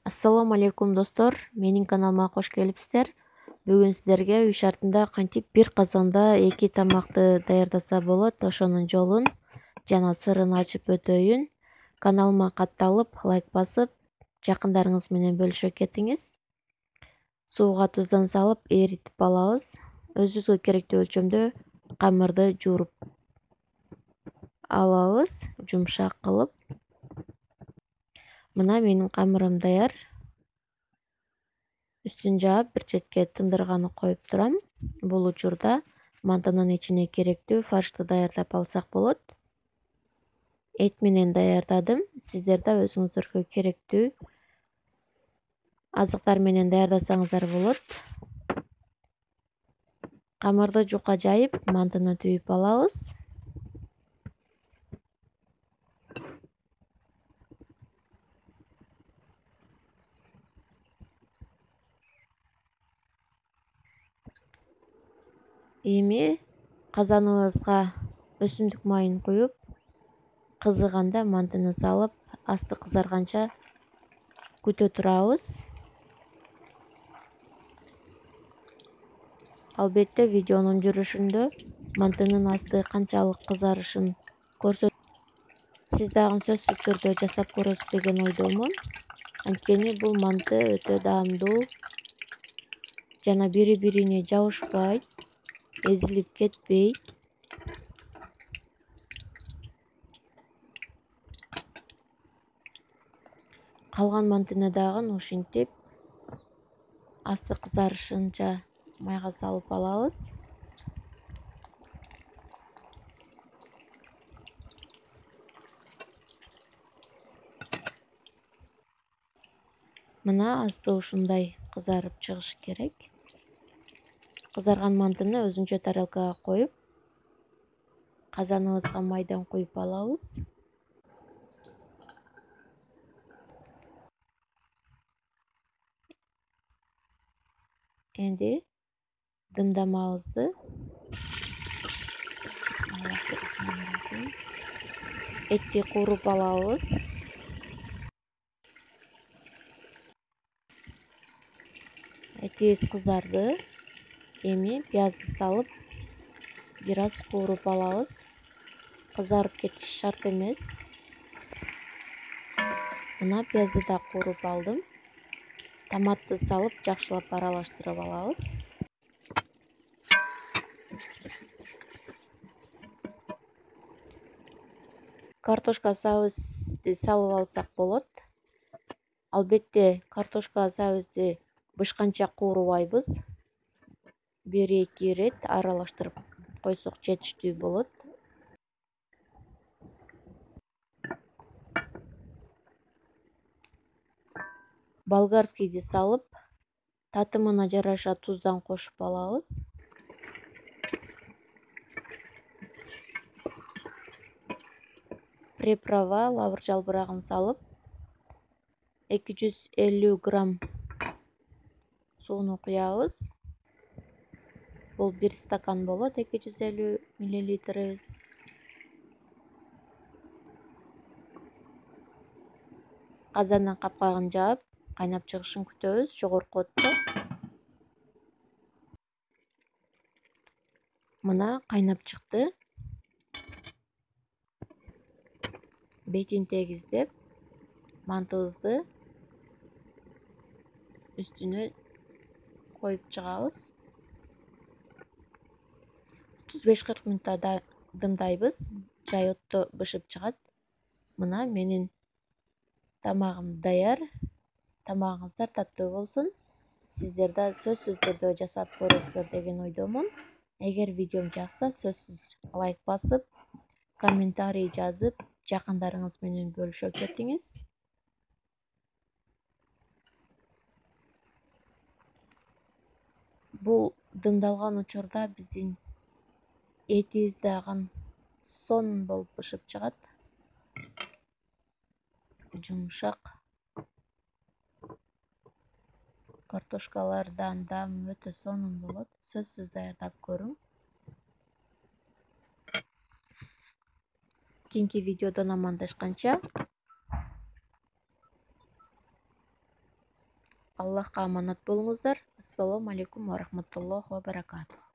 Assalamu алейкум достор, менин каналыма кош келипсиздер. Бүгүн сиздерге үй шартында кантип бир казанда эки тамакты даярдаса болот, ошонун жолун жана сырын ачып өтөйүн. Каналыма катталып, лайк басып, жакындарыңыз менен бөлүшө кетиңиз. Сууга туздан салып, эритип алабыз. Өзүбүзгө керектүү өлчөмдө камырды жууруп алабыз, жумшак кылып. Мына менин камырым даяр. Үстүн жаап, бир четке тындырганы коюп турам. Бул учурда мантынын ичине керектүү фаршты даярдап алсак болот. Эт менен даярдадым. Сиздер да өзүңүздөргө керектүү азыктар менен даярдасаңыздар болот. Камырды жука жайып, мантыны түйүп алабыз. Эми казаныбызга өсүмдүк майын куюп, кызыганда мантыны салып, асты кызарганча күтө турабыз. Албетте видеонун жүрүшүндө мантынын асты канчалык кызарышын сиз дагы сөзсүз түрдө жасап көрөсүз деген ойдомун. Анткени бул манты өтө даамдуу жана бири-бирине жабышпайт, эзилип кетпейт. Калган мантыны дагы ушинтип асты кызарышынча майга салып алабыз. Мына асты ушундай кызарып чыгышы керек. Кызарган мантыны өзүнчө тарелкага коюп, казаныбызга майдан куюп алабыз. Энди дымдамабызды этти кууруп алабыз. Этибиз кызарды. Эми пиязды салып, бир аз кууруп алабыз. Кызарып кетиши шарт эмес. Мына пиязды да кууруп алдым. Томатты салып, жакшылап аралаштырып алабыз. Картошка сабызды салып алсак болот. Албетте картошка сабызды бышканча куурубайбыз. Бир-эки ирет аралаштырып койсок жетиштүү болот. Болгарскийди салып, татымына жараша туздан кошуп алабыз. Приправа лавр жалбырагын салып, 250 грамм сууну куябыз. Бул 1 стакан болот, 250 миллилитрибиз. Казандын капкагын жаап, кайнап чыгышын күтөбүз жогорку отто. Мына кайнап чыкты. Бетин тегиздеп, мантыбызды үстүнө коюп чыгабыз. 35-40 мүнөттө дымдайбыз. Жай отто бышып чыгат. Мына менин тамагым даяр. Тамагыңыздар таттуу болсун. Сиздер да сөзсүз түрдө жасап көрөсүздөр деген ойдомун. Эгер видеом жакса, сөзсүз лайк басып, комментарий жазып, жакындарыңыз менен бөлүшө кетиңиз. Бул дымдалган учурда биздин этибиз дагы сонун болуп бышып чыгат. Жумшак. Картошкалардан даамы өтө сонун болот. Сөзсүз даярдап көрүң. Кийинки видеодон амандашканча Аллахка аманат болуңуздар. Ассаламу алейкум ва рахматуллахи ва баракатух.